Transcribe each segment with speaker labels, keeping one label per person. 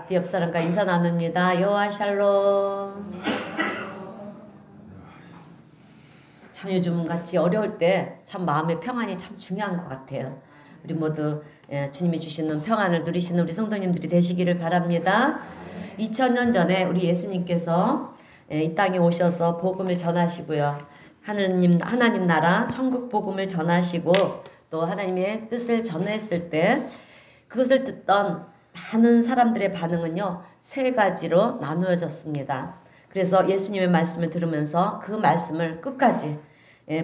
Speaker 1: 뒤 옆 사람과 인사 나눕니다. 여호와 샬롬. 참 요즘 같이 어려울 때 참 마음의 평안이 참 중요한 것 같아요. 우리 모두 주님이 주시는 평안을 누리시는 우리 성도님들이 되시기를 바랍니다. 2000년 전에 우리 예수님께서 이 땅에 오셔서 복음을 전하시고요. 하나님 나라 천국 복음을 전하시고 또 하나님의 뜻을 전했을 때 그것을 듣던 많은 사람들의 반응은요, 세 가지로 나누어졌습니다. 그래서 예수님의 말씀을 들으면서 그 말씀을 끝까지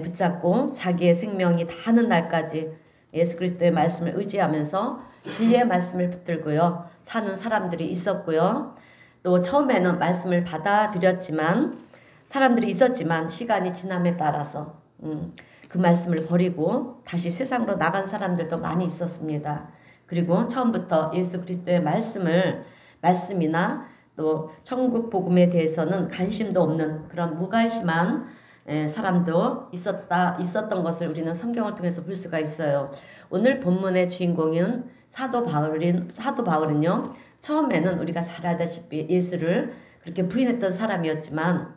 Speaker 1: 붙잡고 자기의 생명이 다하는 날까지 예수 그리스도의 말씀을 의지하면서 진리의 말씀을 붙들고요 사는 사람들이 있었고요. 또 처음에는 말씀을 받아들였지만 사람들이 있었지만 시간이 지남에 따라서 그 말씀을 버리고 다시 세상으로 나간 사람들도 많이 있었습니다. 그리고 처음부터 예수 그리스도의 말씀이나 또 천국 복음에 대해서는 관심도 없는 그런 무관심한 사람도 있었던 것을 우리는 성경을 통해서 볼 수가 있어요. 오늘 본문의 주인공은 사도 바울은요, 처음에는 우리가 잘 알다시피 예수를 그렇게 부인했던 사람이었지만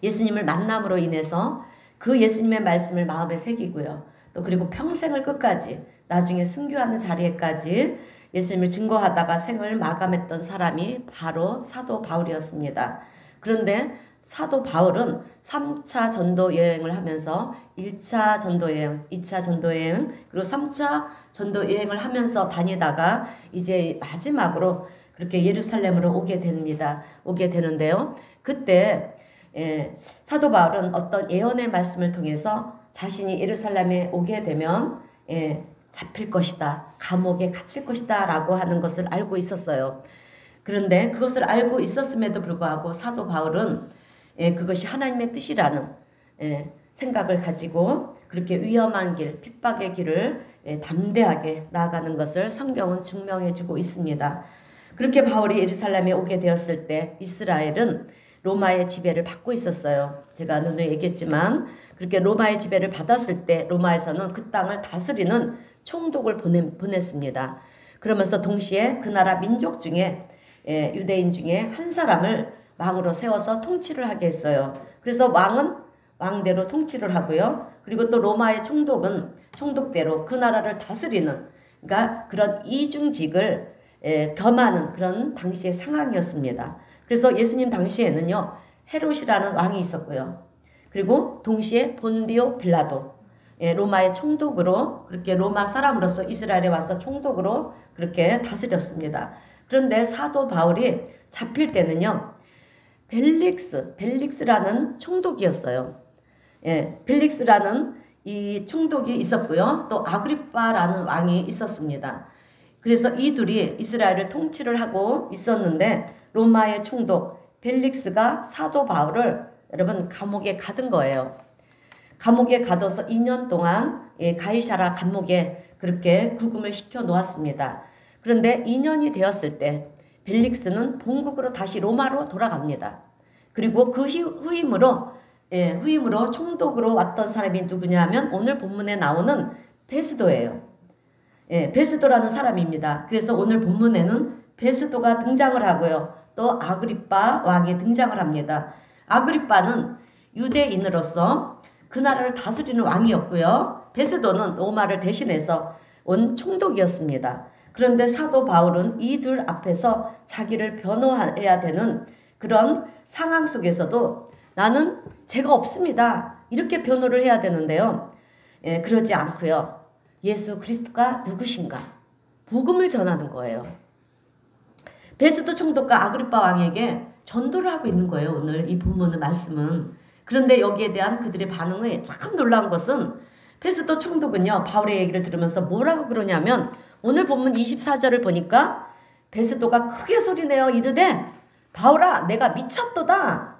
Speaker 1: 예수님을 만남으로 인해서 그 예수님의 말씀을 마음에 새기고요. 또 그리고 평생을 끝까지 나중에 순교하는 자리에까지 예수님을 증거하다가 생을 마감했던 사람이 바로 사도 바울이었습니다. 그런데 사도 바울은 3차 전도 여행을 하면서 1차 전도 여행, 2차 전도 여행, 그리고 3차 전도 여행을 하면서 다니다가 이제 마지막으로 그렇게 예루살렘으로 오게 되는데요. 그때 사도 바울은 어떤 예언의 말씀을 통해서 자신이 예루살렘에 오게 되면 잡힐 것이다, 감옥에 갇힐 것이다 라고 하는 것을 알고 있었어요. 그런데 그것을 알고 있었음에도 불구하고 사도 바울은 그것이 하나님의 뜻이라는 생각을 가지고 그렇게 위험한 길, 핍박의 길을 담대하게 나아가는 것을 성경은 증명해주고 있습니다. 그렇게 바울이 예루살렘에 오게 되었을 때 이스라엘은 로마의 지배를 받고 있었어요. 제가 누누이 얘기했지만 그렇게 로마의 지배를 받았을 때 로마에서는 그 땅을 다스리는 총독을 보냈습니다. 그러면서 동시에 그 나라 민족 중에 유대인 중에 한 사람을 왕으로 세워서 통치를 하게 했어요. 그래서 왕은 왕대로 통치를 하고요. 그리고 또 로마의 총독은 총독대로 그 나라를 다스리는, 그러니까 그런 이중직을 겸하는 그런 당시의 상황이었습니다. 그래서 예수님 당시에는요, 헤롯이라는 왕이 있었고요. 그리고 동시에 본디오 빌라도, 로마의 총독으로, 그렇게 로마 사람으로서 이스라엘에 와서 총독으로 그렇게 다스렸습니다. 그런데 사도 바울이 잡힐 때는요, 벨릭스라는 총독이었어요. 벨릭스라는 이 총독이 있었고요. 또 아그리빠라는 왕이 있었습니다. 그래서 이 둘이 이스라엘을 통치를 하고 있었는데 로마의 총독 벨릭스가 사도 바울을 여러분 감옥에 가둔 거예요. 감옥에 가둬서 2년 동안 가이사라 감옥에 그렇게 구금을 시켜 놓았습니다. 그런데 2년이 되었을 때 벨릭스는 본국으로 다시 로마로 돌아갑니다. 그리고 그 후임으로 총독으로 왔던 사람이 누구냐 하면 오늘 본문에 나오는 베스도예요. 베스도라는 사람입니다. 그래서 오늘 본문에는 베스도가 등장을 하고요. 또 아그리빠 왕이 등장을 합니다. 아그리빠는 유대인으로서 그 나라를 다스리는 왕이었고요. 베스도는 로마를 대신해서 온 총독이었습니다. 그런데 사도 바울은 이 둘 앞에서 자기를 변호해야 되는 그런 상황 속에서도 나는 죄가 없습니다, 이렇게 변호를 해야 되는데요. 그러지 않고요. 예수 그리스도가 누구신가? 복음을 전하는 거예요. 베스도 총독과 아그리빠 왕에게 전도를 하고 있는 거예요. 오늘 이 본문의 말씀은. 그런데 여기에 대한 그들의 반응이 참 놀라운 것은 베스도 총독은요, 바울의 얘기를 들으면서 뭐라고 그러냐면 오늘 본문 24절을 보니까 베스도가 크게 소리내어 이르되 바울아, 내가 미쳤도다.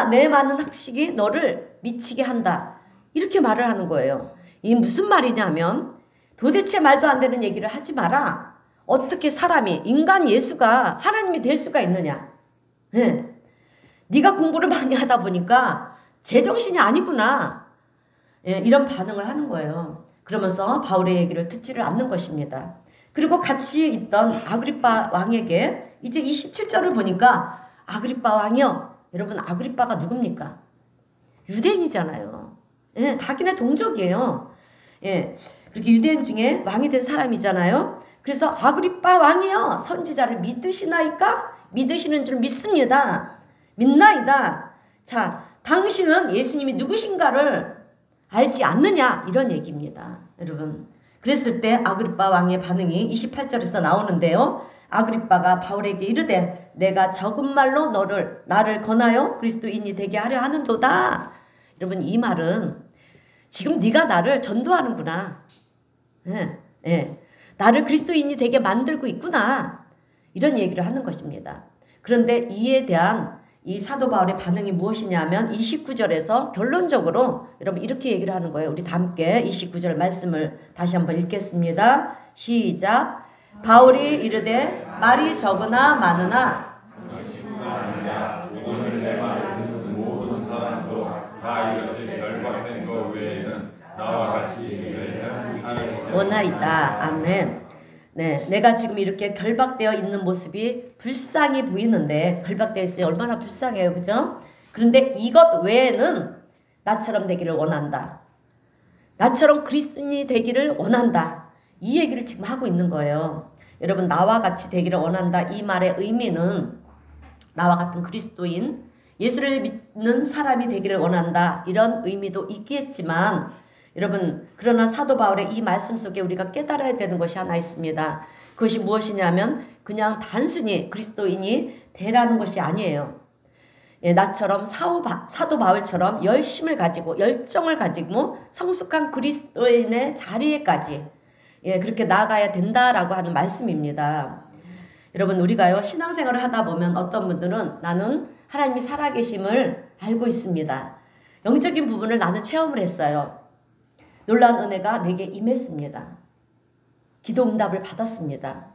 Speaker 1: 내 많은 학식이 너를 미치게 한다. 이렇게 말을 하는 거예요. 이게 무슨 말이냐면 도대체 말도 안 되는 얘기를 하지 마라. 어떻게 사람이, 인간 예수가 하나님이 될 수가 있느냐. 네가 공부를 많이 하다 보니까 제정신이 아니구나. 이런 반응을 하는 거예요. 그러면서 바울의 얘기를 듣지를 않는 것입니다. 그리고 같이 있던 아그리빠 왕에게 이제 27절을 보니까 아그리빠 왕이요. 여러분 아그리빠가 누굽니까? 유대인이잖아요. 예, 자기네 동족이에요. 예, 그렇게 유대인 중에 왕이 된 사람이잖아요. 그래서 아그리빠 왕이요. 선지자를 믿으시나이까? 믿으시는 줄 믿습니다. 믿나이다. 자, 당신은 예수님이 누구신가를 알지 않느냐? 이런 얘기입니다. 여러분. 그랬을 때 아그리빠 왕의 반응이 28절에서 나오는데요. 아그리빠가 바울에게 이르되 내가 적은 말로 나를 권하여 그리스도인이 되게 하려 하는도다. 여러분 이 말은 지금 네가 나를 전도하는구나. 예, 예. 나를 그리스도인이 되게 만들고 있구나. 이런 얘기를 하는 것입니다. 그런데 이에 대한 이 사도 바울의 반응이 무엇이냐면 29절에서 결론적으로 여러분 이렇게 얘기를 하는 거예요. 우리 다 함께 29절 말씀을 다시 한번 읽겠습니다. 시작. 바울이 이르되 말이 적으나 많으나
Speaker 2: 오늘 내 말을 듣는 모든 사람도 다 이렇게 결박된 것 외에는 나와 같이 하는
Speaker 1: 원하이다. 아멘. 네, 내가 지금 이렇게 결박되어 있는 모습이 불쌍해 보이는데 결박되어 있어요. 얼마나 불쌍해요. 그죠? 그런데 이것 외에는 나처럼 되기를 원한다. 나처럼 그리스도인이 되기를 원한다. 이 얘기를 지금 하고 있는 거예요. 여러분 나와 같이 되기를 원한다. 이 말의 의미는 나와 같은 그리스도인, 예수를 믿는 사람이 되기를 원한다. 이런 의미도 있겠지만 여러분 그러나 사도 바울의 이 말씀 속에 우리가 깨달아야 되는 것이 하나 있습니다. 그것이 무엇이냐면 그냥 단순히 그리스도인이 되라는 것이 아니에요. 예, 나처럼 사도 바울처럼 열심을 가지고 열정을 가지고 성숙한 그리스도인의 자리에까지 그렇게 나아가야 된다라고 하는 말씀입니다. 여러분 우리가요 신앙생활을 하다 보면 어떤 분들은 나는 하나님이 살아계심을 알고 있습니다. 영적인 부분을 나는 체험을 했어요. 놀라운 은혜가 내게 임했습니다. 기도 응답을 받았습니다.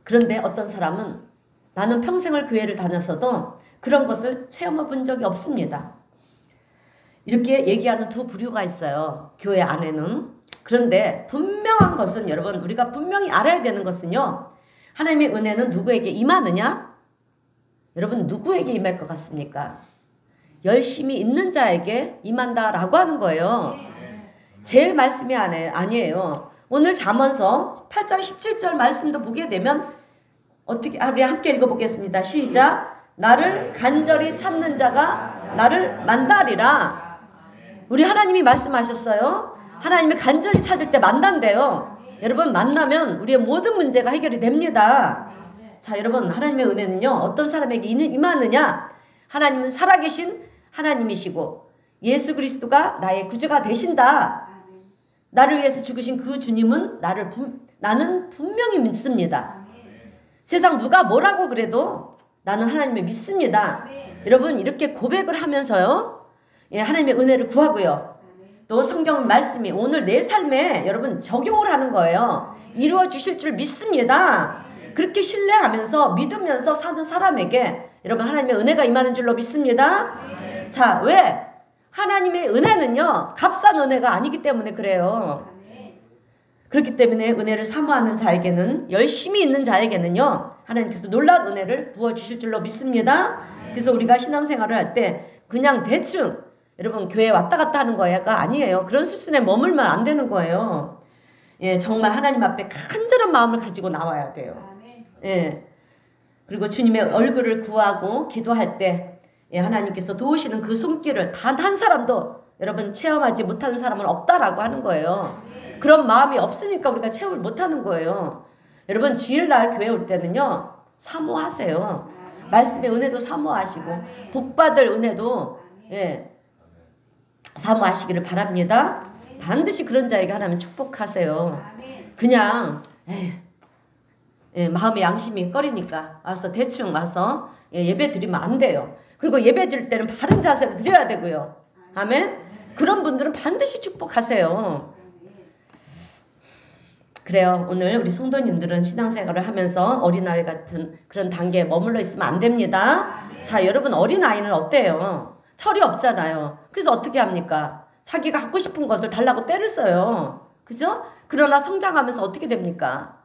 Speaker 1: 그런데 어떤 사람은 나는 평생을 교회를 다녔어도 그런 것을 체험해 본 적이 없습니다. 이렇게 얘기하는 두 부류가 있어요. 교회 안에는. 그런데 분명한 것은 여러분 우리가 분명히 알아야 되는 것은요. 하나님의 은혜는 누구에게 임하느냐? 여러분 누구에게 임할 것 같습니까? 열심히 있는 자에게 임한다라고 하는 거예요. 제 말씀이 아니에요. 오늘 잠언서 8장 17절 말씀도 보게 되면 어떻게 우리 함께 읽어보겠습니다. 시작. 나를 간절히 찾는 자가 나를 만나리라. 우리 하나님이 말씀하셨어요. 하나님이 간절히 찾을 때 만난대요. 여러분 만나면 우리의 모든 문제가 해결이 됩니다. 자 여러분 하나님의 은혜는요 어떤 사람에게 임하느냐? 하나님은 살아계신 하나님이시고 예수 그리스도가 나의 구주가 되신다. 나를 위해서 죽으신 그 주님은 나는 분명히 믿습니다. 세상 누가 뭐라고 그래도 나는 하나님을 믿습니다. 여러분 이렇게 고백을 하면서요 하나님의 은혜를 구하고요. 또 성경 말씀이 오늘 내 삶에 여러분 적용을 하는 거예요. 이루어 주실 줄 믿습니다. 그렇게 신뢰하면서 믿으면서 사는 사람에게 여러분 하나님의 은혜가 임하는 줄로 믿습니다. 자, 왜? 하나님의 은혜는요 값싼 은혜가 아니기 때문에 그래요. 그렇기 때문에 은혜를 사모하는 자에게는 열심히 있는 자에게는요 하나님께서 놀라운 은혜를 부어주실 줄로 믿습니다. 그래서 우리가 신앙생활을 할 때 그냥 대충 여러분 교회 왔다 갔다 하는 거가 아니에요. 그런 수준에 머물면 안 되는 거예요. 예, 정말 하나님 앞에 간절한 마음을 가지고 나와야 돼요. 예, 그리고 주님의 얼굴을 구하고 기도할 때 하나님께서 도우시는 그 손길을 단 한 사람도 여러분 체험하지 못하는 사람은 없다라고 하는 거예요. 그런 마음이 없으니까 우리가 체험을 못하는 거예요. 여러분 주일날 교회 올 때는요 사모하세요. 말씀의 은혜도 사모하시고 복받을 은혜도 사모하시기를 바랍니다. 반드시 그런 자에게 하나님 축복하세요. 그냥 마음의 양심이 꺼리니까 와서 대충 와서 예배 드리면 안 돼요. 그리고 예배 드릴 때는 바른 자세로 드려야 되고요. 아멘. 그런 분들은 반드시 축복하세요. 그래요. 오늘 우리 성도님들은 신앙생활을 하면서 어린아이 같은 그런 단계에 머물러 있으면 안 됩니다. 자, 여러분 어린아이는 어때요? 철이 없잖아요. 그래서 어떻게 합니까? 자기가 갖고 싶은 것을 달라고 때를 써요. 그죠? 그러나 성장하면서 어떻게 됩니까?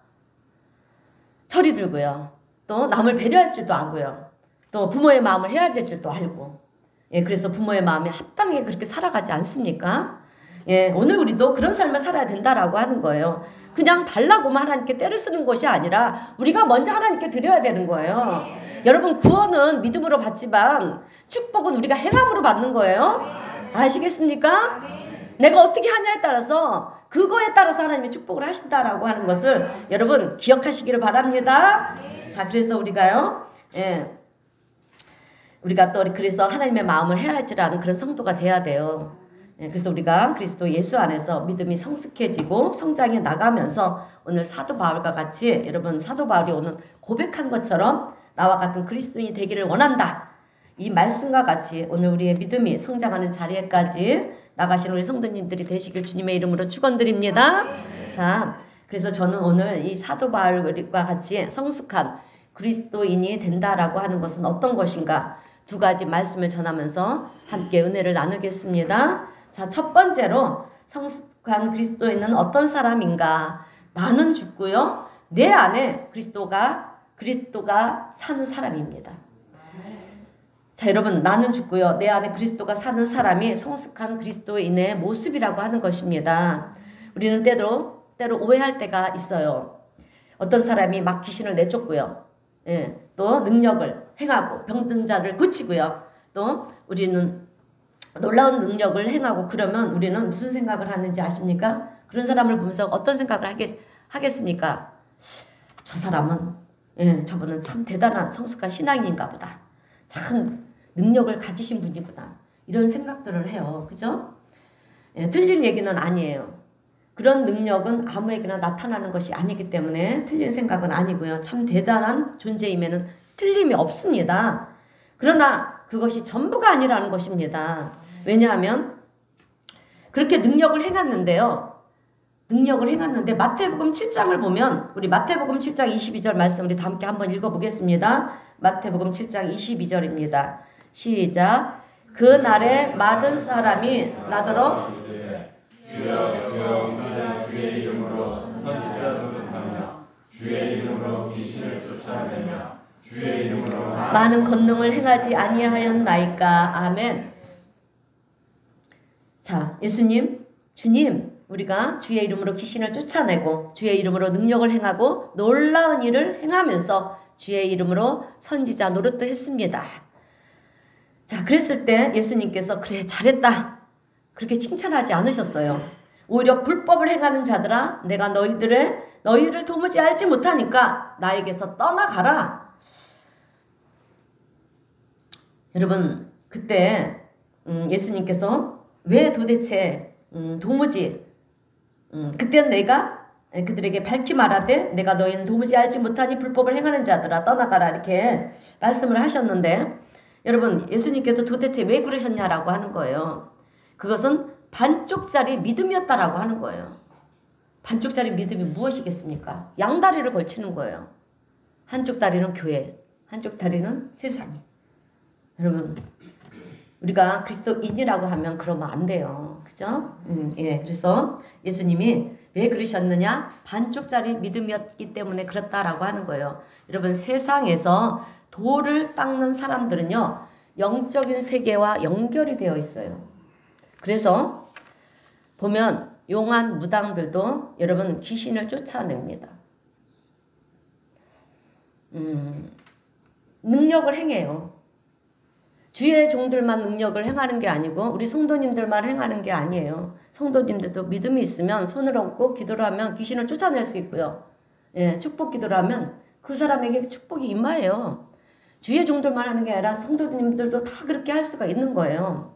Speaker 1: 철이 들고요. 또 남을 배려할 줄도 알고요. 또 부모의 마음을 헤아려 줄 줄도 알고. 예, 그래서 부모의 마음에 합당하게 그렇게 살아가지 않습니까? 예, 오늘 우리도 그런 삶을 살아야 된다라고 하는 거예요. 그냥 달라고만 하나님께 때를 쓰는 것이 아니라 우리가 먼저 하나님께 드려야 되는 거예요. 여러분, 구원은 믿음으로 받지만 축복은 우리가 행함으로 받는 거예요. 아시겠습니까? 내가 어떻게 하냐에 따라서 그거에 따라서 하나님이 축복을 하신다라고 하는 것을 여러분 기억하시기를 바랍니다. 자, 그래서 우리가요, 예, 우리가 또 그래서 하나님의 마음을 헤아릴 줄 아는 그런 성도가 돼야 돼요. 예, 그래서 우리가 그리스도 예수 안에서 믿음이 성숙해지고 성장해 나가면서 오늘 사도 바울과 같이 여러분 사도 바울이 오늘 고백한 것처럼 나와 같은 그리스도인이 되기를 원한다. 이 말씀과 같이 오늘 우리의 믿음이 성장하는 자리에까지 나가시는 우리 성도님들이 되시길 주님의 이름으로 축원드립니다. 자, 그래서 저는 오늘 이 사도 바울과 같이 성숙한 그리스도인이 된다라고 하는 것은 어떤 것인가 두 가지 말씀을 전하면서 함께 은혜를 나누겠습니다. 자, 첫 번째로 성숙한 그리스도인은 어떤 사람인가? 나는 죽고요. 내 안에 그리스도가 사는 사람입니다. 자, 여러분, 나는 죽고요. 내 안에 그리스도가 사는 사람이 성숙한 그리스도인의 모습이라고 하는 것입니다. 우리는 때로 오해할 때가 있어요. 어떤 사람이 막 귀신을 내쫓고요. 예, 또 능력을 행하고 병든 자를 고치고요. 또 우리는 놀라운 능력을 행하고 그러면 우리는 무슨 생각을 하는지 아십니까? 그런 사람을 보면서 어떤 생각을 하겠습니까? 저 사람은 저분은 참 대단한 성숙한 신앙인인가 보다. 참 능력을 가지신 분이구나. 이런 생각들을 해요. 그죠? 예, 틀린 얘기는 아니에요. 그런 능력은 아무에게나 나타나는 것이 아니기 때문에 틀린 생각은 아니고요. 참 대단한 존재임에는 틀림이 없습니다. 그러나 그것이 전부가 아니라는 것입니다. 왜냐하면 그렇게 능력을 행했는데요. 능력을 행했는데 마태복음 7장을 보면 우리 마태복음 7장 22절 말씀 우리 다 함께 한번 읽어보겠습니다. 마태복음 7장 22절입니다. 시작. 그 날에 많은 사람이 나더러
Speaker 2: 주여 주여 우리는 주의 이름으로 선지자 노릇하며 주의 이름으로 귀신을 쫓아내며 주의 이름으로
Speaker 1: 많은 권능을 행하지 아니하였나이까. 아멘. 자, 예수님, 주님, 우리가 주의 이름으로 귀신을 쫓아내고 주의 이름으로 능력을 행하고 놀라운 일을 행하면서 주의 이름으로 선지자 노릇도 했습니다. 자, 그랬을 때 예수님께서 그래 잘했다 그렇게 칭찬하지 않으셨어요. 오히려 불법을 행하는 자들아 내가 너희를 도무지 알지 못하니까 나에게서 떠나가라. 여러분 그때 예수님께서 왜 도대체 도무지 그때는 내가 그들에게 밝히 말하되 내가 너희는 도무지 알지 못하니 불법을 행하는 자들아 떠나가라 이렇게 말씀을 하셨는데 여러분 예수님께서 도대체 왜 그러셨냐라고 하는 거예요. 그것은 반쪽짜리 믿음이었다라고 하는 거예요. 반쪽짜리 믿음이 무엇이겠습니까? 양다리를 걸치는 거예요. 한쪽 다리는 교회, 한쪽 다리는 세상. 여러분 우리가 그리스도인이라고 하면 그러면 안 돼요. 그죠? 예, 그래서 예수님이 왜 그러셨느냐? 반쪽짜리 믿음이었기 때문에 그렇다라고 하는 거예요. 여러분 세상에서 돌을 닦는 사람들은요. 영적인 세계와 연결이 되어 있어요. 그래서 보면 용한 무당들도 여러분 귀신을 쫓아냅니다. 능력을 행해요. 주의 종들만 능력을 행하는 게 아니고 우리 성도님들만 행하는 게 아니에요. 성도님들도 믿음이 있으면 손을 얹고 기도를 하면 귀신을 쫓아낼 수 있고요. 예, 축복 기도를 하면 그 사람에게 축복이 임하여요. 주의 종들만 하는 게 아니라 성도님들도 다 그렇게 할 수가 있는 거예요.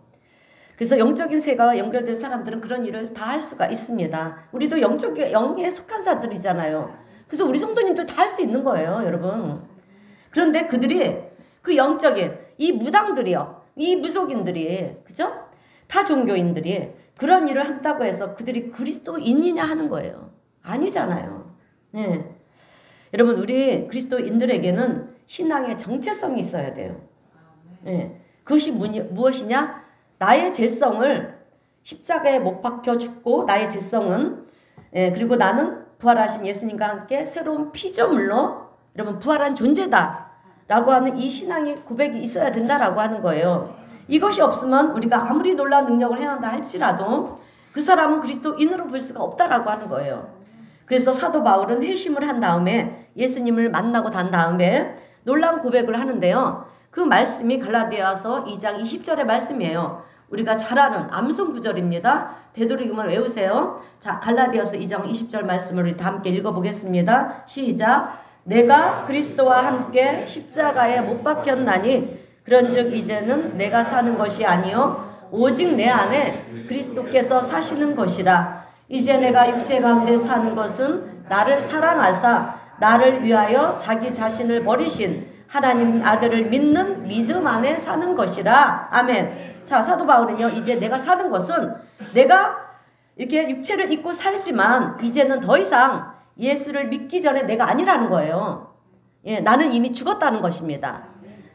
Speaker 1: 그래서 영적인 세계와 연결된 사람들은 그런 일을 다 할 수가 있습니다. 우리도 영에 속한 자들이잖아요. 그래서 우리 성도님들 다 할 수 있는 거예요, 여러분. 그런데 그들이 그 영적인 이 무당들이요, 이 무속인들이, 그죠? 타 종교인들이 그런 일을 한다고 해서 그들이 그리스도인이냐 하는 거예요. 아니잖아요. 네. 여러분 우리 그리스도인들에게는 신앙의 정체성이 있어야 돼요. 네. 그것이 무엇이냐? 나의 죄성을 십자가에 못 박혀 죽고 나의 죄성은 그리고 나는 부활하신 예수님과 함께 새로운 피조물로 여러분 부활한 존재다 라고 하는 이 신앙의 고백이 있어야 된다라고 하는 거예요. 이것이 없으면 우리가 아무리 놀라운 능력을 행한다 할지라도 그 사람은 그리스도인으로 볼 수가 없다라고 하는 거예요. 그래서 사도 바울은 회심을 한 다음에 예수님을 만나고 난 다음에 놀라운 고백을 하는데요. 그 말씀이 갈라디아서 2장 20절의 말씀이에요. 우리가 잘 아는 암송 구절입니다. 되도록이면 외우세요. 자, 갈라디아서 2장 20절 말씀을 우리 다 함께 읽어보겠습니다. 시작. 내가 그리스도와 함께 십자가에 못 박혔나니 그런즉 이제는 내가 사는 것이 아니요 오직 내 안에 그리스도께서 사시는 것이라. 이제 내가 육체 가운데 사는 것은 나를 사랑하사 나를 위하여 자기 자신을 버리신 하나님 아들을 믿는 믿음 안에 사는 것이라. 아멘. 자, 사도 바울은요, 이제 내가 사는 것은 내가 이렇게 육체를 입고 살지만 이제는 더 이상 예수를 믿기 전에 내가 아니라는 거예요. 예, 나는 이미 죽었다는 것입니다.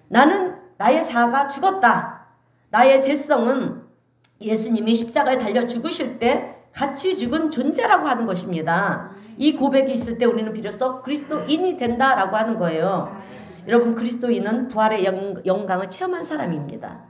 Speaker 1: 나는 나의 자아가 죽었다. 나의 죄성은 예수님이 십자가에 달려 죽으실 때 같이 죽은 존재라고 하는 것입니다. 이 고백이 있을 때 우리는 비로소 그리스도인이 된다라고 하는 거예요. 여러분, 그리스도인은 부활의 영광을 체험한 사람입니다.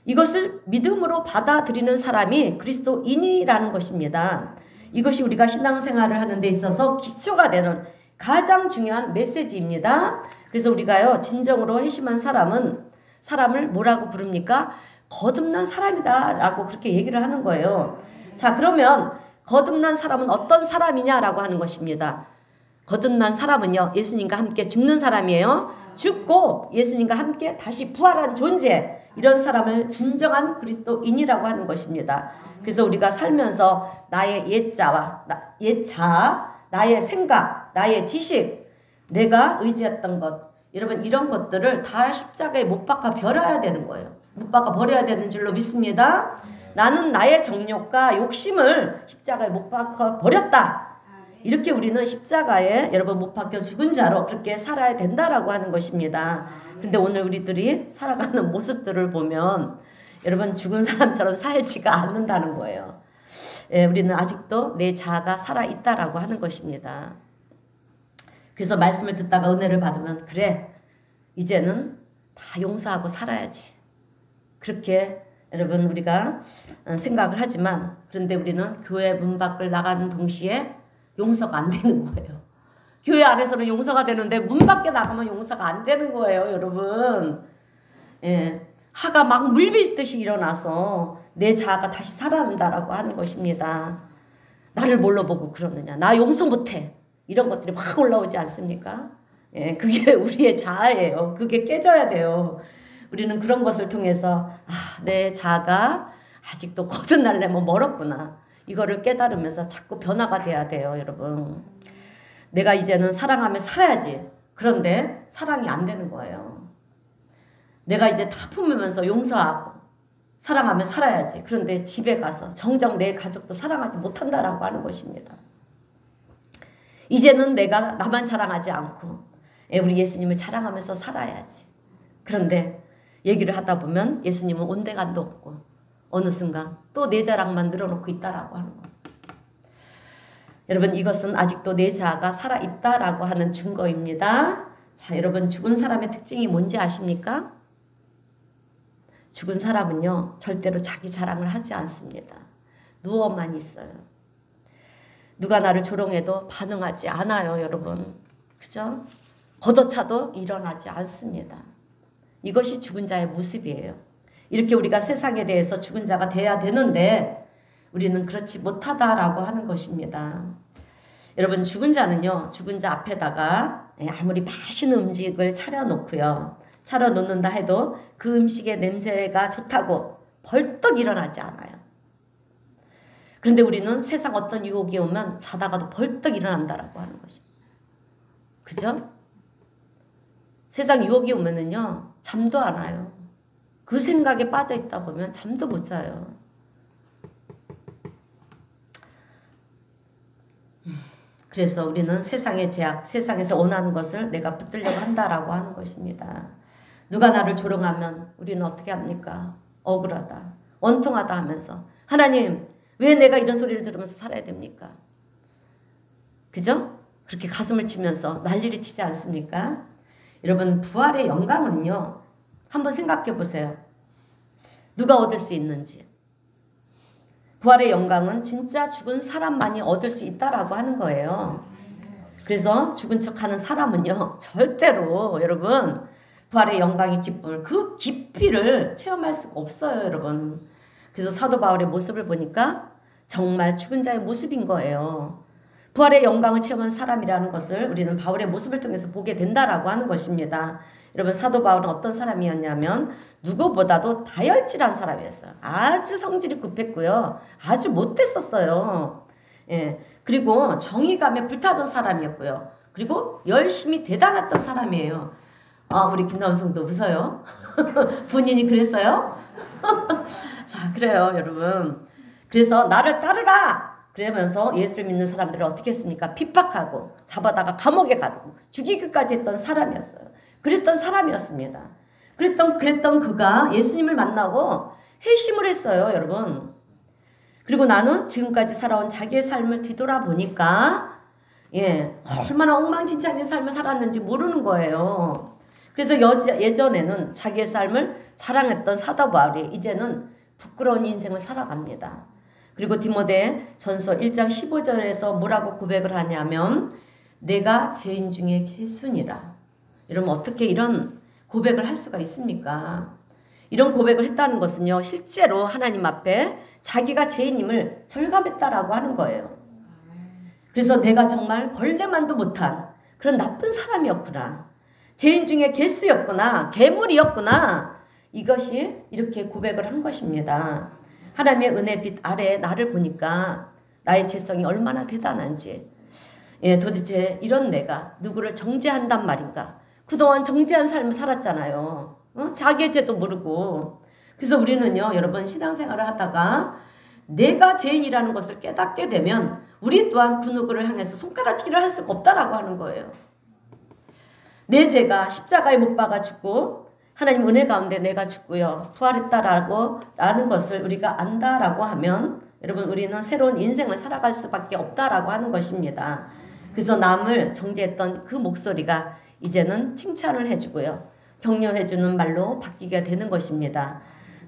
Speaker 1: 이것을 믿음으로 받아들이는 사람이 그리스도인이라는 것입니다. 이것이 우리가 신앙생활을 하는 데 있어서 기초가 되는 가장 중요한 메시지입니다. 그래서 우리가요, 진정으로 회심한 사람을 뭐라고 부릅니까? 거듭난 사람이다 라고 그렇게 얘기를 하는 거예요. 자, 그러면 거듭난 사람은 어떤 사람이냐라고 하는 것입니다. 거듭난 사람은요, 예수님과 함께 죽는 사람이에요. 죽고 예수님과 함께 다시 부활한 존재, 이런 사람을 진정한 그리스도인이라고 하는 것입니다. 그래서 우리가 살면서 나의 옛자와 나의 생각, 나의 지식, 내가 의지했던 것, 여러분 이런 것들을 다 십자가에 못 박아 버려야 되는 거예요. 못 박아 버려야 되는 줄로 믿습니다. 나는 나의 정욕과 욕심을 십자가에 못 박아 버렸다. 이렇게 우리는 십자가에 여러분 못 박혀 죽은 자로 그렇게 살아야 된다라고 하는 것입니다. 근데 오늘 우리들이 살아가는 모습들을 보면 여러분 죽은 사람처럼 살지가 않는다는 거예요. 예, 우리는 아직도 내 자아가 살아있다라고 하는 것입니다. 그래서 말씀을 듣다가 은혜를 받으면 그래, 이제는 다 용서하고 살아야지. 그렇게 여러분 우리가 생각을 하지만, 그런데 우리는 교회 문 밖을 나가는 동시에 용서가 안 되는 거예요. 교회 안에서는 용서가 되는데 문 밖에 나가면 용서가 안 되는 거예요, 여러분. 예, 하가 막 물밀듯이 일어나서 내 자아가 다시 살아난다라고 하는 것입니다. 나를 뭘로 보고 그러느냐, 나 용서 못해, 이런 것들이 막 올라오지 않습니까? 예, 그게 우리의 자아예요. 그게 깨져야 돼요. 우리는 그런 것을 통해서 내 자아가 아직도 거듭나려면 멀었구나, 이거를 깨달으면서 자꾸 변화가 돼야 돼요, 여러분. 내가 이제는 사랑하며 살아야지. 그런데 사랑이 안 되는 거예요. 내가 이제 다 품으면서 용서하고 사랑하며 살아야지. 그런데 집에 가서 정작 내 가족도 사랑하지 못한다라고 하는 것입니다. 이제는 내가 나만 자랑하지 않고 우리 예수님을 자랑하면서 살아야지. 그런데 얘기를 하다 보면 예수님은 온데간도 없고 어느 순간 또 내 자랑만 늘어놓고 있다라고 하는 거예요. 여러분, 이것은 아직도 내 자아가 살아있다라고 하는 증거입니다. 자, 여러분, 죽은 사람의 특징이 뭔지 아십니까? 죽은 사람은요, 절대로 자기 자랑을 하지 않습니다. 누워만 있어요. 누가 나를 조롱해도 반응하지 않아요, 여러분. 그죠? 걷어차도 일어나지 않습니다. 이것이 죽은 자의 모습이에요. 이렇게 우리가 세상에 대해서 죽은 자가 돼야 되는데 우리는 그렇지 못하다라고 하는 것입니다. 여러분, 죽은 자는요, 죽은 자 앞에다가 아무리 맛있는 음식을 차려놓고요, 차려놓는다 해도 그 음식의 냄새가 좋다고 벌떡 일어나지 않아요. 그런데 우리는 세상 어떤 유혹이 오면 자다가도 벌떡 일어난다라고 하는 것입니다. 그죠? 세상 유혹이 오면은요, 잠도 안 와요. 그 생각에 빠져 있다 보면 잠도 못 자요. 그래서 우리는 세상의 제약, 세상에서 원하는 것을 내가 붙들려고 한다라고 하는 것입니다. 누가 나를 조롱하면 우리는 어떻게 합니까? 억울하다, 원통하다 하면서 하나님, 왜 내가 이런 소리를 들으면서 살아야 됩니까? 그죠? 그렇게 가슴을 치면서 난리를 치지 않습니까? 여러분, 부활의 영광은요, 한번 생각해 보세요. 누가 얻을 수 있는지. 부활의 영광은 진짜 죽은 사람만이 얻을 수 있다라고 하는 거예요. 그래서 죽은 척하는 사람은요, 절대로 여러분 부활의 영광의 기쁨을, 그 깊이를 체험할 수가 없어요, 여러분. 그래서 사도 바울의 모습을 보니까 정말 죽은 자의 모습인 거예요. 부활의 영광을 체험한 사람이라는 것을 우리는 바울의 모습을 통해서 보게 된다라고 하는 것입니다. 여러분, 사도 바울은 어떤 사람이었냐면 누구보다도 다혈질한 사람이었어요. 아주 성질이 급했고요. 아주 못됐었어요. 예. 그리고 정의감에 불타던 사람이었고요. 그리고 열심히 대단했던 사람이에요. 우리 김남성도 웃어요. 본인이 그랬어요? 자, 그래요, 여러분. 그래서 나를 따르라! 그러면서 예수를 믿는 사람들을 어떻게 했습니까? 핍박하고 잡아다가 감옥에 가두고 죽이기까지 했던 사람이었어요. 그랬던 사람이었습니다. 그랬던 그가 예수님을 만나고 회심을 했어요, 여러분. 그리고 나는 지금까지 살아온 자기의 삶을 뒤돌아보니까 얼마나 엉망진창의 삶을 살았는지 모르는 거예요. 그래서 예전에는 자기의 삶을 자랑했던 사도 바울이 이제는 부끄러운 인생을 살아갑니다. 그리고 디모데 전서 1장 15절에서 뭐라고 고백을 하냐면 내가 죄인 중에 개순이라. 여러분, 어떻게 이런 고백을 할 수가 있습니까? 이런 고백을 했다는 것은요, 실제로 하나님 앞에 자기가 죄인임을 절감했다라고 하는 거예요. 그래서 내가 정말 벌레만도 못한 그런 나쁜 사람이었구나. 죄인 중에 개수였구나. 괴물이었구나. 이것이 이렇게 고백을 한 것입니다. 하나님의 은혜 빛 아래 나를 보니까 나의 죄성이 얼마나 대단한지. 도대체 이런 내가 누구를 정죄한단 말인가. 그동안 정죄한 삶을 살았잖아요. 자기의 죄도 모르고. 그래서 우리는요, 여러분, 신앙생활을 하다가 내가 죄인이라는 것을 깨닫게 되면 우리 또한 그 누구를 향해서 손가락질을 할 수가 없다라고 하는 거예요. 내 죄가 십자가에 못 박아 죽고 하나님 은혜 가운데 내가 죽고요, 부활했다라는 것을 우리가 안다라고 하면 여러분, 우리는 새로운 인생을 살아갈 수밖에 없다라고 하는 것입니다. 그래서 남을 정죄했던 그 목소리가 이제는 칭찬을 해주고요, 격려해주는 말로 바뀌게 되는 것입니다.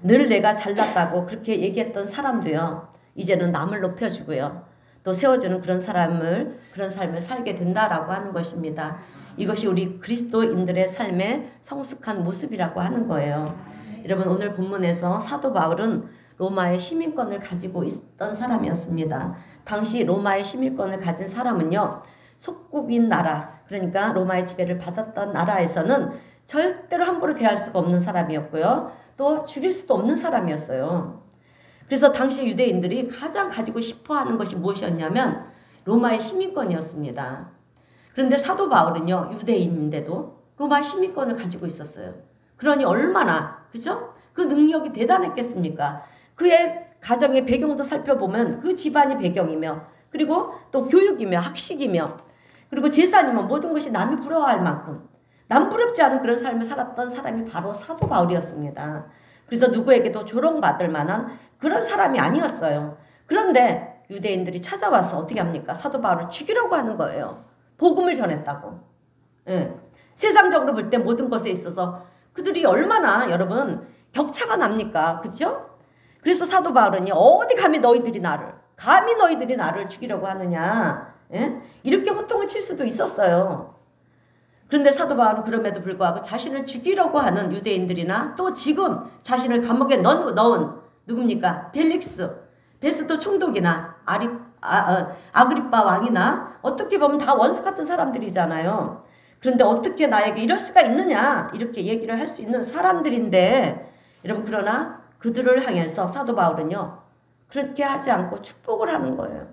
Speaker 1: 늘 내가 잘났다고 그렇게 얘기했던 사람도요, 이제는 남을 높여주고요, 또 세워주는 그런 삶을 살게 된다라고 하는 것입니다. 이것이 우리 그리스도인들의 삶의 성숙한 모습이라고 하는 거예요. 여러분, 오늘 본문에서 사도 바울은 로마의 시민권을 가지고 있던 사람이었습니다. 당시 로마의 시민권을 가진 사람은요, 속국인 나라, 그러니까 로마의 지배를 받았던 나라에서는 절대로 함부로 대할 수가 없는 사람이었고요, 또 죽일 수도 없는 사람이었어요. 그래서 당시 유대인들이 가장 가지고 싶어하는 것이 무엇이었냐면 로마의 시민권이었습니다. 그런데 사도 바울은요, 유대인인데도 로마 시민권을 가지고 있었어요. 그러니 얼마나, 그죠? 그 능력이 대단했겠습니까? 그의 가정의 배경도 살펴보면 그 집안이 배경이며, 그리고 또 교육이며 학식이며, 그리고 재산이며 모든 것이 남이 부러워할 만큼 남부럽지 않은 그런 삶을 살았던 사람이 바로 사도 바울이었습니다. 그래서 누구에게도 조롱받을 만한 그런 사람이 아니었어요. 그런데 유대인들이 찾아와서 어떻게 합니까? 사도 바울을 죽이려고 하는 거예요. 복음을 전했다고. 세상적으로 볼 때 모든 것에 있어서 그들이 얼마나, 여러분, 격차가 납니까? 그죠? 그래서 사도 바울은요, 어디 감히 너희들이 나를 죽이려고 하느냐. 이렇게 호통을 칠 수도 있었어요. 그런데 사도 바울은 그럼에도 불구하고 자신을 죽이려고 하는 유대인들이나 또 지금 자신을 감옥에 넣은 누굽니까? 펠릭스, 베스도 총독이나 아그리빠 왕이나 어떻게 보면 다 원수 같은 사람들이잖아요. 그런데 어떻게 나에게 이럴 수가 있느냐, 이렇게 얘기를 할 수 있는 사람들인데, 여러분, 그러나 그들을 향해서 사도 바울은요, 그렇게 하지 않고 축복을 하는 거예요.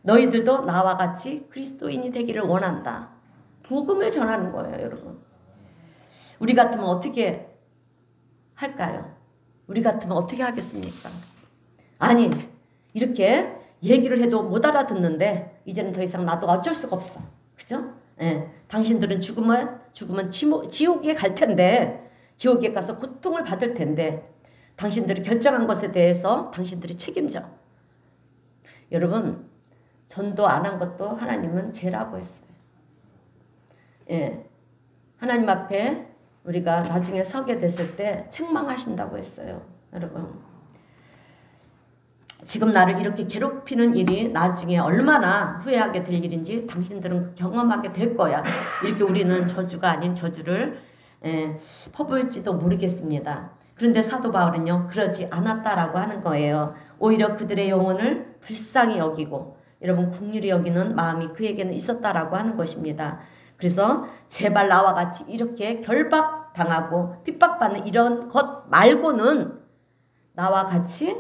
Speaker 1: 너희들도 나와 같이 그리스도인이 되기를 원한다. 복음을 전하는 거예요, 여러분. 우리 같으면 어떻게 할까요? 우리 같으면 어떻게 하겠습니까? 아니, 이렇게 얘기를 해도 못 알아듣는데 이제는 더 이상 나도 어쩔 수가 없어. 그죠? 당신들은 죽으면 지옥에 갈 텐데, 지옥에 가서 고통을 받을 텐데, 당신들이 결정한 것에 대해서 당신들이 책임져. 여러분, 전도 안 한 것도 하나님은 죄라고 했어요. 예. 하나님 앞에 우리가 나중에 서게 됐을 때 책망하신다고 했어요. 여러분. 지금 나를 이렇게 괴롭히는 일이 나중에 얼마나 후회하게 될 일인지 당신들은 경험하게 될 거야. 이렇게 우리는 저주가 아닌 저주를 퍼부을지도 모르겠습니다. 그런데 사도 바울은요, 그러지 않았다라고 하는 거예요. 오히려 그들의 영혼을 불쌍히 여기고 여러분 긍휼히 여기는 마음이 그에게는 있었다라고 하는 것입니다. 그래서 제발 나와 같이 이렇게 결박당하고 핍박받는 이런 것 말고는 나와 같이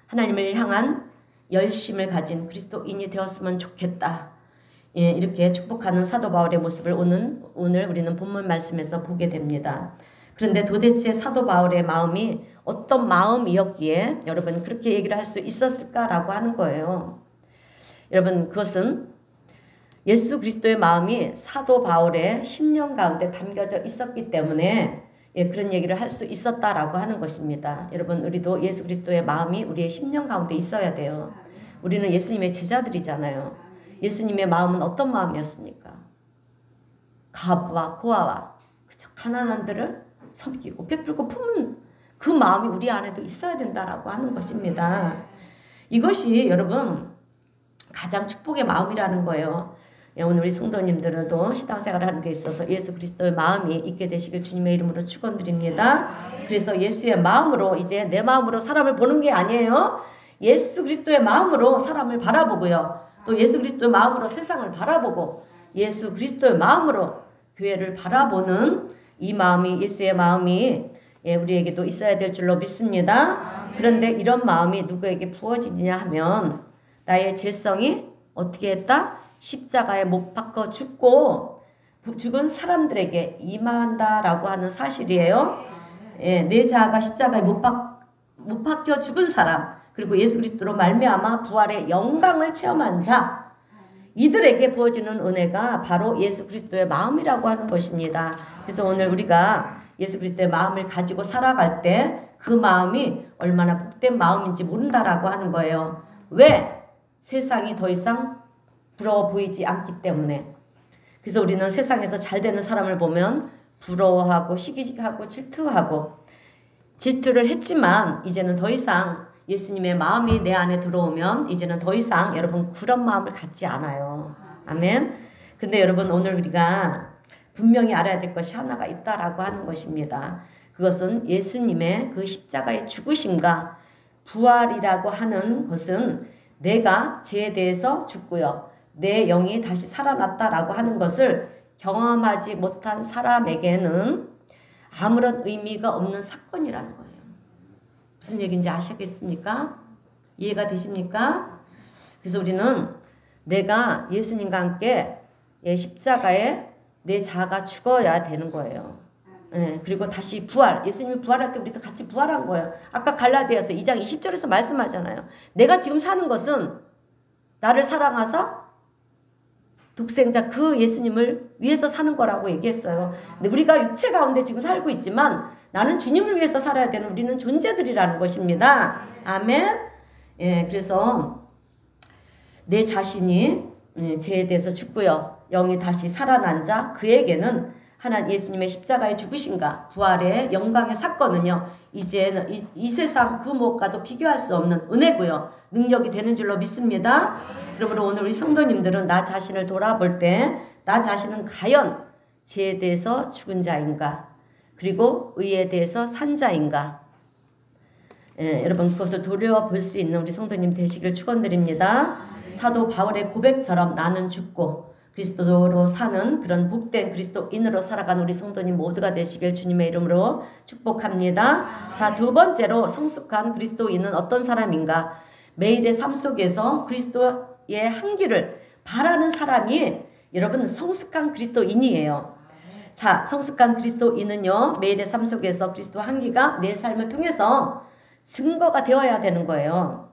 Speaker 1: 하나님을 향한 열심을 가진 그리스도인이 되었으면 좋겠다. 예, 이렇게 축복하는 사도 바울의 모습을 오늘 우리는 본문 말씀에서 보게 됩니다. 그런데 도대체 사도 바울의 마음이 어떤 마음이었기에 여러분 그렇게 얘기를 할 수 있었을까라고 하는 거예요. 여러분 그것은 예수 그리스도의 마음이 사도 바울의 심령 가운데 담겨져 있었기 때문에 그런 얘기를 할 수 있었다라고 하는 것입니다. 여러분 우리도 예수 그리스도의 마음이 우리의 심령 가운데 있어야 돼요. 우리는 예수님의 제자들이잖아요. 예수님의 마음은 어떤 마음이었습니까? 가부와 고아와 그저 가난한들을 섬기고 베풀고 품은 그 마음이 우리 안에도 있어야 된다라고 하는 것입니다. 이것이 여러분 가장 축복의 마음이라는 거예요. 오늘 우리 성도님들도 신앙생활을 하는 데 있어서 예수 그리스도의 마음이 있게 되시길 주님의 이름으로 축원드립니다. 그래서 예수의 마음으로 이제 내 마음으로 사람을 보는 게 아니에요. 예수 그리스도의 마음으로 사람을 바라보고요. 또 예수 그리스도의 마음으로 세상을 바라보고 예수 그리스도의 마음으로 교회를 바라보는 이 마음이 예수의 마음이 우리에게도 있어야 될 줄로 믿습니다. 그런데 이런 마음이 누구에게 부어지느냐 하면 나의 죄성이 어떻게 했다? 십자가에 못 박혀 죽은 사람들에게 임한다라고 하는 사실이에요. 내 자아가 십자가에 못 박혀 죽은 사람 그리고 예수 그리스도로 말미암아 부활의 영광을 체험한 자 이들에게 부어지는 은혜가 바로 예수 그리스도의 마음이라고 하는 것입니다. 그래서 오늘 우리가 예수 그리스도의 마음을 가지고 살아갈 때 그 마음이 얼마나 복된 마음인지 모른다라고 하는 거예요. 왜? 세상이 더 이상 부러워 보이지 않기 때문에. 그래서 우리는 세상에서 잘 되는 사람을 보면 부러워하고 시기하고 질투를 했지만 이제는 더 이상 예수님의 마음이 내 안에 들어오면 이제는 더 이상 여러분 그런 마음을 갖지 않아요. 아멘. 근데 여러분 오늘 우리가 분명히 알아야 될 것이 하나가 있다라고 하는 것입니다. 그것은 예수님의 그 십자가의 죽으심과 부활이라고 하는 것은 내가 죄에 대해서 죽고요. 내 영이 다시 살아났다라고 하는 것을 경험하지 못한 사람에게는 아무런 의미가 없는 사건이라는 거예요. 무슨 얘기인지 아시겠습니까? 이해가 되십니까? 그래서 우리는 내가 예수님과 함께 십자가에 내 자아가 죽어야 되는 거예요. 그리고 다시 부활. 예수님이 부활할 때 우리도 같이 부활한 거예요. 아까 갈라디아서 2장 20절에서 말씀하잖아요. 내가 지금 사는 것은 나를 사랑하사 독생자 그 예수님을 위해서 사는 거라고 얘기했어요. 근데 우리가 육체 가운데 지금 살고 있지만 나는 주님을 위해서 살아야 되는 우리는 존재들이라는 것입니다. 아멘. 그래서 내 자신이 죄에 대해서 죽고요. 영이 다시 살아난 자 그에게는 하나님 예수님의 십자가의 죽으심과 부활의 영광의 사건은요. 이제는 이 세상 그 무엇과도 비교할 수 없는 은혜고요. 능력이 되는 줄로 믿습니다. 그러므로 오늘 우리 성도님들은 나 자신을 돌아볼 때 나 자신은 과연 죄에 대해서 죽은 자인가 그리고 의에 대해서 산 자인가 여러분 그것을 돌려볼 수 있는 우리 성도님 되시길 축원드립니다. 사도 바울의 고백처럼 나는 죽고 그리스도로 사는 그런 복된 그리스도인으로 살아가는 우리 성도님 모두가 되시길 주님의 이름으로 축복합니다. 자, 두 번째로 성숙한 그리스도인은 어떤 사람인가? 매일의 삶 속에서 그리스도의 향기를 바라는 사람이 여러분 성숙한 그리스도인이에요. 자, 성숙한 그리스도인은요. 매일의 삶 속에서 그리스도 향기가 내 삶을 통해서 증거가 되어야 되는 거예요.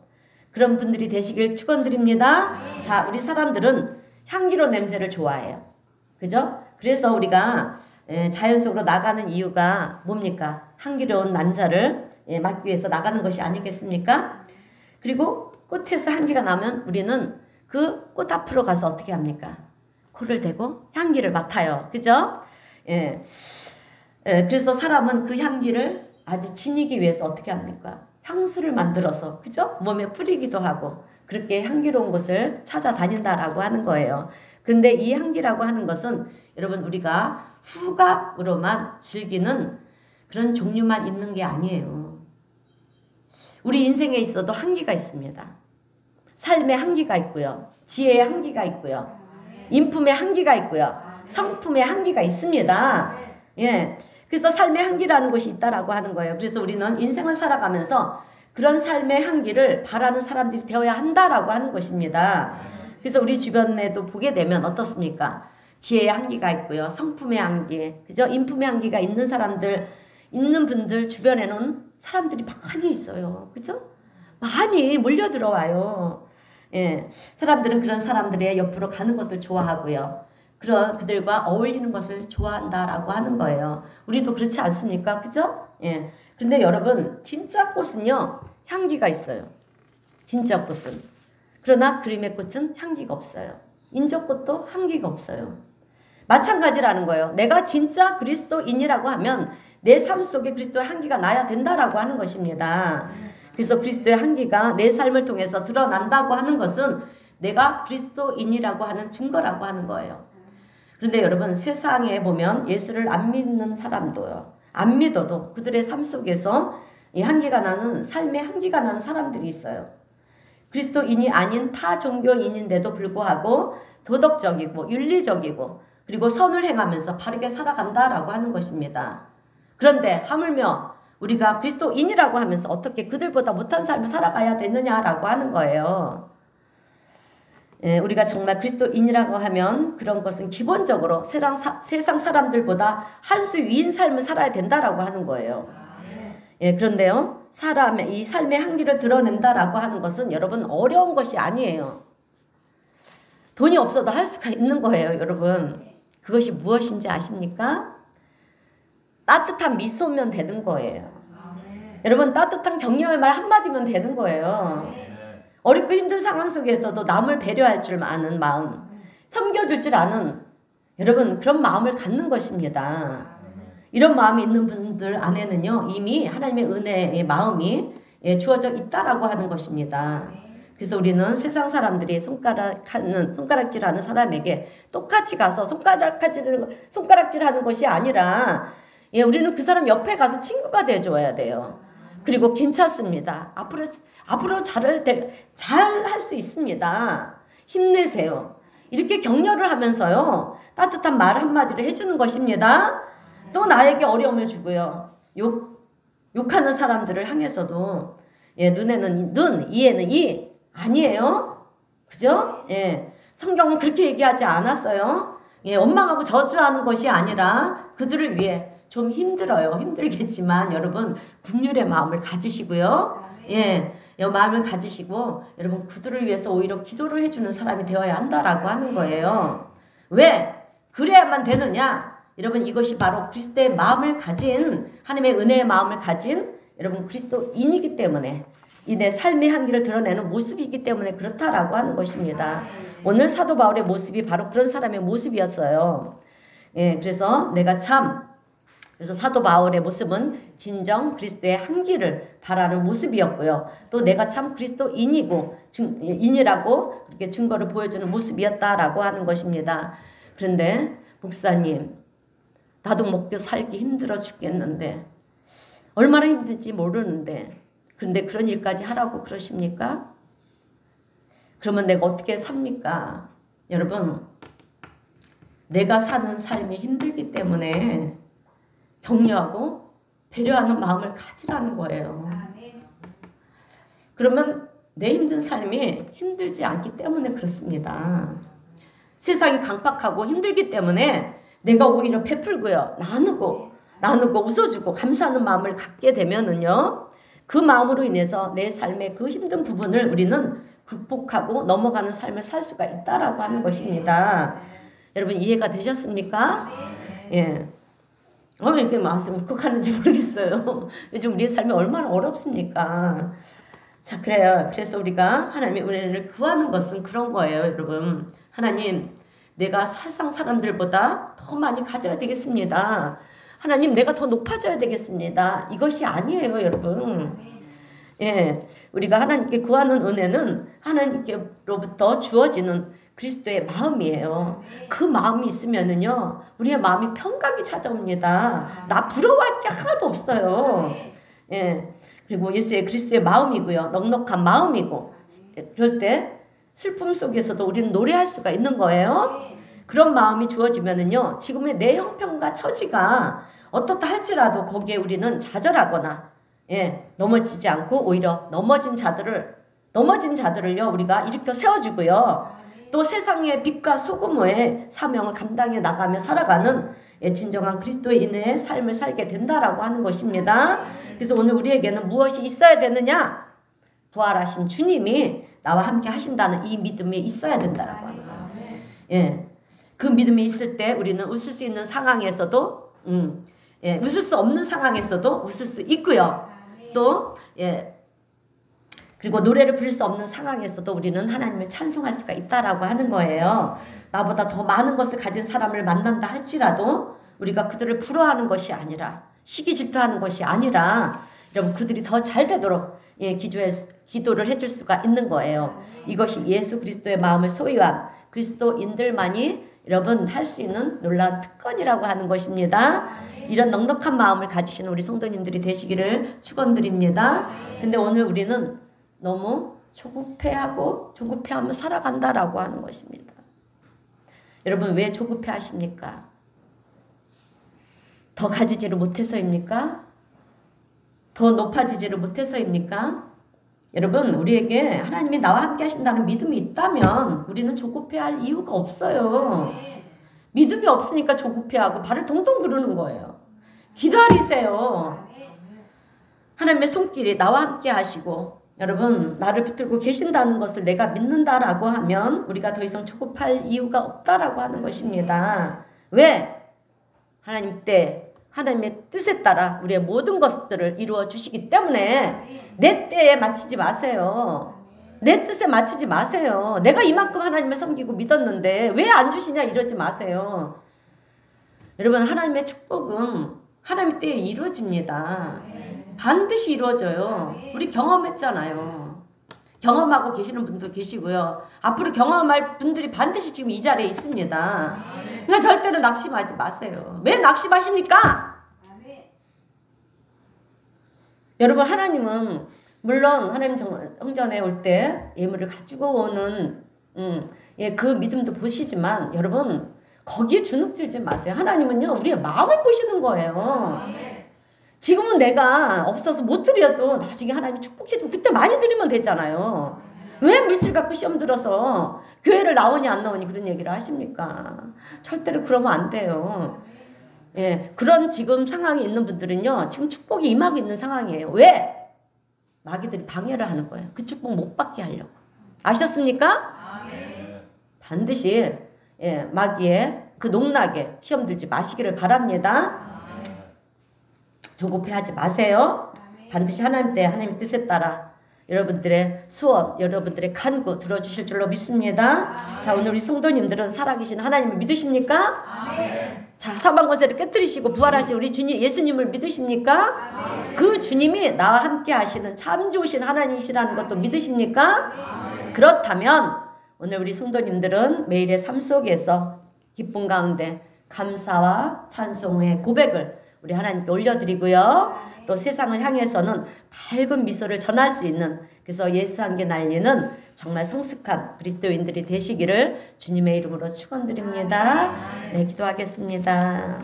Speaker 1: 그런 분들이 되시길 축원드립니다. 자, 우리 사람들은 향기로 냄새를 좋아해요. 그죠? 그래서 우리가 자연 속으로 나가는 이유가 뭡니까? 향기로운 냄새를 맡기 위해서 나가는 것이 아니겠습니까? 그리고 꽃에서 향기가 나면 우리는 그 꽃 앞으로 가서 어떻게 합니까? 코를 대고 향기를 맡아요. 그죠? 예. 그래서 사람은 그 향기를 아주 지니기 위해서 어떻게 합니까? 향수를 만들어서, 그죠? 몸에 뿌리기도 하고, 그렇게 향기로운 곳을 찾아다닌다라고 하는 거예요. 그런데 이 향기라고 하는 것은 여러분 우리가 후각으로만 즐기는 그런 종류만 있는 게 아니에요. 우리 인생에 있어도 향기가 있습니다. 삶의 향기가 있고요. 지혜의 향기가 있고요. 인품의 향기가 있고요. 성품의 향기가 있습니다. 예. 그래서 삶의 향기라는 것이 있다라고 하는 거예요. 그래서 우리는 인생을 살아가면서 그런 삶의 향기를 바라는 사람들이 되어야 한다라고 하는 것입니다. 그래서 우리 주변에도 보게 되면 어떻습니까? 지혜의 향기가 있고요. 성품의 향기, 그죠? 인품의 향기가 있는 사람들, 있는 분들 주변에는 사람들이 많이 있어요. 그죠? 많이 몰려 들어와요. 예. 사람들은 그런 사람들의 옆으로 가는 것을 좋아하고요. 그들과 어울리는 것을 좋아한다라고 하는 거예요. 우리도 그렇지 않습니까? 그죠? 예. 근데 여러분, 진짜 꽃은요, 향기가 있어요. 진짜 꽃은. 그러나 그림의 꽃은 향기가 없어요. 인조꽃도 향기가 없어요. 마찬가지라는 거예요. 내가 진짜 그리스도인이라고 하면 내 삶 속에 그리스도의 향기가 나야 된다라고 하는 것입니다. 그래서 그리스도의 향기가 내 삶을 통해서 드러난다고 하는 것은 내가 그리스도인이라고 하는 증거라고 하는 거예요. 그런데 여러분 세상에 보면 예수를 안 믿는 사람도요. 안 믿어도 그들의 삶 속에서 이 향기가 나는 삶의 향기가 나는 사람들이 있어요. 그리스도인이 아닌 타 종교인인데도 불구하고 도덕적이고 윤리적이고 그리고 선을 행하면서 바르게 살아간다라고 하는 것입니다. 그런데 하물며 우리가 그리스도인이라고 하면서 어떻게 그들보다 못한 삶을 살아가야 되느냐라고 하는 거예요. 예, 우리가 정말 그리스도인이라고 하면 그런 것은 기본적으로 세상 사람들보다 한 수 위인 삶을 살아야 된다라고 하는 거예요. 예, 그런데요, 사람의 이 삶의 향기를 드러낸다라고 하는 것은 여러분 어려운 것이 아니에요. 돈이 없어도 할 수가 있는 거예요, 여러분. 그것이 무엇인지 아십니까? 따뜻한 미소면 되는 거예요. 여러분 따뜻한 격려의 말 한마디면 되는 거예요. 어렵고 힘든 상황 속에서도 남을 배려할 줄 아는 마음, 섬겨줄 줄 아는 여러분 그런 마음을 갖는 것입니다. 이런 마음이 있는 분들 안에는요 이미 하나님의 은혜의 마음이 주어져 있다라고 하는 것입니다. 그래서 우리는 세상 사람들이 손가락질하는 사람에게 똑같이 가서 손가락질하는 것이 아니라 우리는 그 사람 옆에 가서 친구가 돼줘야 돼요. 그리고 괜찮습니다. 앞으로 잘 할 수 있습니다. 힘내세요. 이렇게 격려를 하면서요. 따뜻한 말 한마디를 해주는 것입니다. 또 나에게 어려움을 주고요. 욕하는 사람들을 향해서도 눈에는 눈, 이에는 이 아니에요. 그죠? 성경은 그렇게 얘기하지 않았어요. 원망하고 저주하는 것이 아니라 그들을 위해 좀 힘들어요. 힘들겠지만 여러분 긍휼의 마음을 가지시고요. 마음을 가지시고 여러분 그들을 위해서 오히려 기도를 해주는 사람이 되어야 한다라고 하는 거예요. 왜? 그래야만 되느냐? 여러분 이것이 바로 그리스도의 마음을 가진 하나님의 은혜의 마음을 가진 여러분 그리스도인이기 때문에 이 내 삶의 향기를 드러내는 모습이기 때문에 그렇다라고 하는 것입니다. 오늘 사도 바울의 모습이 바로 그런 사람의 모습이었어요. 그래서 그래서 사도 바울의 모습은 진정 그리스도의 향기를 바라는 모습이었고요. 또 내가 참 그리스도인이라고 그렇게 증거를 보여주는 모습이었다라고 하는 것입니다. 그런데 목사님, 나도 먹고 살기 힘들어 죽겠는데 얼마나 힘든지 모르는데 그런데 그런 일까지 하라고 그러십니까? 그러면 내가 어떻게 삽니까? 여러분, 내가 사는 삶이 힘들기 때문에 격려하고 배려하는 마음을 가지라는 거예요. 그러면 내 힘든 삶이 힘들지 않기 때문에 그렇습니다. 세상이 강팍하고 힘들기 때문에 내가 오히려 베풀고요. 나누고 웃어주고 감사하는 마음을 갖게 되면은요. 그 마음으로 인해서 내 삶의 그 힘든 부분을 우리는 극복하고 넘어가는 삶을 살 수가 있다라고 하는 것입니다. 여러분 이해가 되셨습니까? 이렇게 말씀 울컥하는지 모르겠어요. 요즘 우리의 삶이 얼마나 어렵습니까? 자, 그래요. 그래서 우리가 하나님의 은혜를 구하는 것은 그런 거예요, 여러분. 하나님, 내가 세상 사람들보다 더 많이 가져야 되겠습니다. 하나님, 내가 더 높아져야 되겠습니다. 이것이 아니에요, 여러분. 예, 우리가 하나님께 구하는 은혜는 하나님께로부터 주어지는 그리스도의 마음이에요. 그 마음이 있으면은요, 우리의 마음이 평강이 찾아옵니다. 나 부러워할 게 하나도 없어요. 예, 그리고 예수의 그리스도의 마음이고요, 넉넉한 마음이고, 그럴 때 슬픔 속에서도 우리는 노래할 수가 있는 거예요. 그런 마음이 주어지면은요, 지금의 내 형편과 처지가 어떻다 할지라도 거기에 우리는 좌절하거나, 예, 넘어지지 않고 오히려 넘어진 자들을요, 우리가 일으켜 세워주고요. 또 세상의 빛과 소금의 사명을 감당해 나가며 살아가는 진정한 그리스도인의 삶을 살게 된다라고 하는 것입니다. 그래서 오늘 우리에게는 무엇이 있어야 되느냐? 부활하신 주님이 나와 함께 하신다는 이 믿음이 있어야 된다라고 하는 거예요. 예, 그 믿음이 있을 때 우리는 웃을 수 있는 상황에서도 예, 웃을 수 없는 상황에서도 웃을 수 있고요. 또 예, 그리고 노래를 부를 수 없는 상황에서도 우리는 하나님을 찬송할 수가 있다라고 하는 거예요. 나보다 더 많은 것을 가진 사람을 만난다 할지라도 우리가 그들을 부러워하는 것이 아니라 시기 질투하는 것이 아니라 여러분 그들이 더 잘 되도록 예, 기도를 해줄 수가 있는 거예요. 이것이 예수 그리스도의 마음을 소유한 그리스도인들만이 여러분 할 수 있는 놀라운 특권이라고 하는 것입니다. 이런 넉넉한 마음을 가지신 우리 성도님들이 되시기를 축원드립니다. 근데 오늘 우리는 너무 조급해하면 살아간다라고 하는 것입니다. 여러분 왜 조급해 하십니까? 더 가지지를 못해서입니까? 더 높아지지를 못해서입니까? 여러분 우리에게 하나님이 나와 함께 하신다는 믿음이 있다면 우리는 조급해할 이유가 없어요. 믿음이 없으니까 조급해하고 발을 동동 구르는 거예요. 기다리세요. 하나님의 손길이 나와 함께 하시고 여러분 나를 붙들고 계신다는 것을 내가 믿는다라고 하면 우리가 더 이상 조급할 이유가 없다라고 하는 것입니다. 왜? 하나님의 뜻에 따라 우리의 모든 것들을 이루어 주시기 때문에 내 때에 맞추지 마세요. 내 뜻에 맞추지 마세요. 내가 이만큼 하나님을 섬기고 믿었는데 왜 안 주시냐 이러지 마세요. 여러분 하나님의 축복은 하나님 때에 이루어집니다. 반드시 이루어져요. 우리 경험했잖아요. 경험하고 계시는 분도 계시고요. 앞으로 경험할 분들이 반드시 지금 이 자리에 있습니다. 그러니까 절대로 낙심하지 마세요. 왜 낙심하십니까? 여러분 하나님은 물론 하나님 성전에 올 때 예물을 가지고 오는 예, 그 믿음도 보시지만 여러분 거기에 주눅들지 마세요. 하나님은요 우리의 마음을 보시는 거예요. 지금은 내가 없어서 못 드려도 나중에 하나님이 축복해주면 그때 많이 드리면 되잖아요. 왜 물질 갖고 시험 들어서 교회를 나오니 안 나오니 그런 얘기를 하십니까? 절대로 그러면 안 돼요. 예, 그런 지금 상황이 있는 분들은요 지금 축복이 임하고 있는 상황이에요. 왜? 마귀들이 방해를 하는 거예요. 그 축복 못 받게 하려고. 아셨습니까? 반드시 예, 마귀의 그 농락에 시험 들지 마시기를 바랍니다. 조급해하지 마세요. 반드시 하나님 때 하나님의 뜻에 따라 여러분들의 소원, 여러분들의 간구 들어주실 줄로 믿습니다. 자, 오늘 우리 성도님들은 살아계신 하나님을 믿으십니까? 자, 사망 권세를 깨뜨리시고 부활하신 우리 주님 예수님을 믿으십니까? 그 주님이 나와 함께 하시는 참 좋으신 하나님이시라는 것도 믿으십니까? 그렇다면 오늘 우리 성도님들은 매일의 삶 속에서 기쁨 가운데 감사와 찬송의 고백을 우리 하나님께 올려드리고요. 또 세상을 향해서는 밝은 미소를 전할 수 있는 그래서 예수 함께 날리는 정말 성숙한 그리스도인들이 되시기를 주님의 이름으로 축원드립니다. 네, 기도하겠습니다.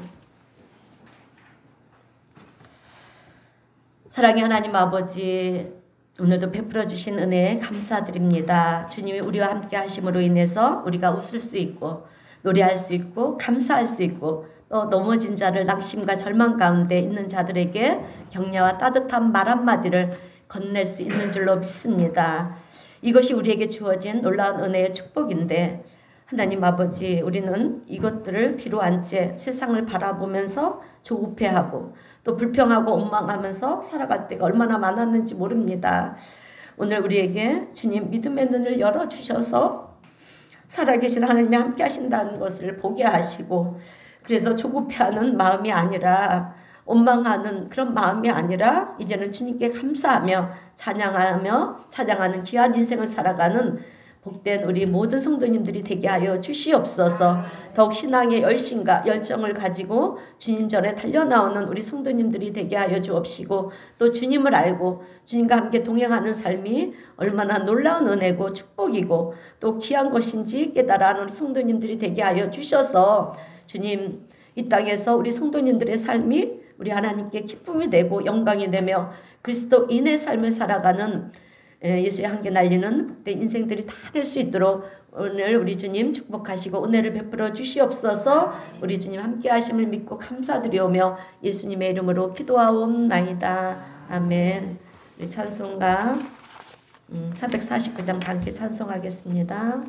Speaker 1: 사랑의 하나님 아버지, 오늘도 베풀어 주신 은혜에 감사드립니다. 주님이 우리와 함께 하심으로 인해서 우리가 웃을 수 있고 노래할 수 있고 감사할 수 있고 또 넘어진 자를 낙심과 절망 가운데 있는 자들에게 격려와 따뜻한 말 한마디를 건넬 수 있는 줄로 믿습니다. 이것이 우리에게 주어진 놀라운 은혜의 축복인데 하나님 아버지, 우리는 이것들을 뒤로 한 채 세상을 바라보면서 조급해하고 또 불평하고 원망하면서 살아갈 때가 얼마나 많았는지 모릅니다. 오늘 우리에게 주님 믿음의 눈을 열어주셔서 살아계신 하나님이 함께 하신다는 것을 보게 하시고, 그래서 조급해하는 마음이 아니라, 원망하는 그런 마음이 아니라 이제는 주님께 감사하며 찬양하는 귀한 인생을 살아가는 복된 우리 모든 성도님들이 되게 하여 주시옵소서. 더욱 신앙의 열정을 가지고 주님 전에 달려나오는 우리 성도님들이 되게 하여 주옵시고, 또 주님을 알고 주님과 함께 동행하는 삶이 얼마나 놀라운 은혜고 축복이고 또 귀한 것인지 깨달아하는 성도님들이 되게 하여 주셔서 주님, 이 땅에서 우리 성도님들의 삶이 우리 하나님께 기쁨이 되고 영광이 되며 그리스도인의 삶을 살아가는 예수의 함께 날리는 복된 인생들이 다 될 수 있도록 오늘 우리 주님 축복하시고 은혜를 베풀어 주시옵소서. 우리 주님 함께 하심을 믿고 감사드리오며 예수님의 이름으로 기도하옵나이다. 아멘. 우리 찬송가 449장 다 함께 찬송하겠습니다.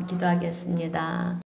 Speaker 1: 기도하겠습니다.